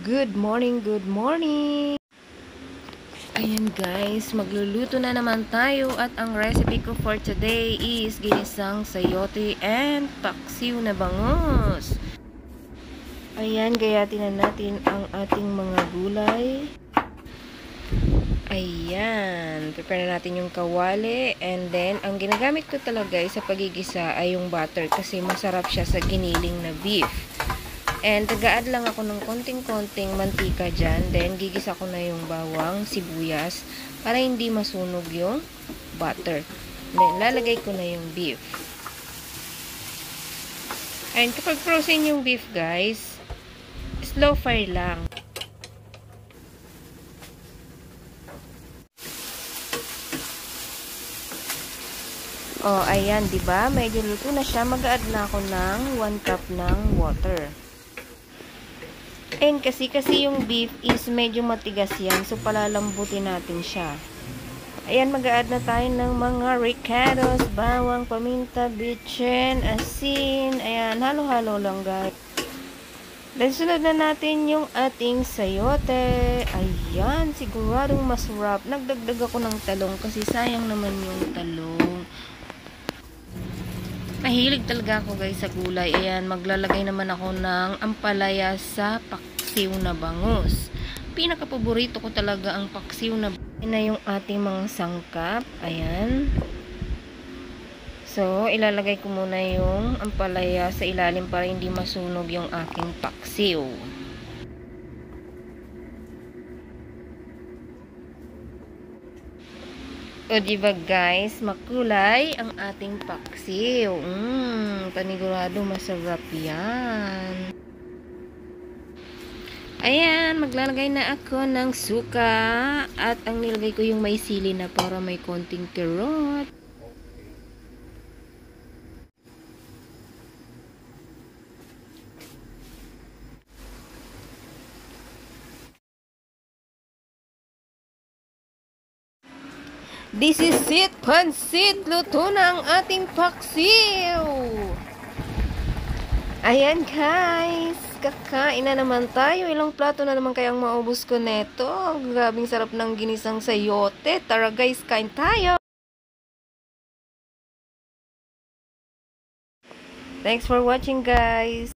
Good morning, good morning! Ayan guys, magluluto na naman tayo at ang recipe ko for today is ginisang sayote and paksiw na bangus. Ayan, gayatin na natin ang ating mga gulay. Ayan, prepare na natin yung kawali and then ang ginagamit ko talaga sa pagigisa ay yung butter kasi masarap siya sa giniling na beef. And taga-add lang ako ng konting-konting mantika dyan. Then, gigisa ko na yung bawang, sibuyas, para hindi masunog yung butter. Then, lalagay ko na yung beef. And kapag frozen yung beef, guys, slow fire lang. Oh, ayan, diba? Medyo luto na siya. Mag-add na ako ng 1 cup ng water. And kasi yung beef is medyo matigas yan. So, palalambutin natin siya. Ayan, mag-a-add na tayo ng mga ricados, bawang, paminta, bitchin, asin. Ayan, halo-halo lang guys. Then, sunod na natin yung ating sayote. Ayan, siguradong masarap. Nagdagdag ako ng talong kasi sayang naman yung talong. Mahilig talaga ako guys sa gulay. Ayan, maglalagay naman ako ng ampalaya sa paksiw na bangus. Pinaka-paborito ko talaga ang paksiw na bangus. Ayan na yung ating mga sangkap. Ayan. So, ilalagay ko muna yung ampalaya sa ilalim para hindi masunog yung aking paksiw. O diba guys, makulay ang ating paksiw. Panigurado masarap yan. Ayan, maglalagay na ako ng suka. At ang nilagay ko yung may sili na para may konting kerot. This is it, pansit! Luto na ang ating paksiw! Ayan guys, kakain na naman tayo. Ilang plato na naman kayang maubos ko neto. Grabing sarap ng ginisang sayote. Tara guys, kain tayo! Thanks for watching guys!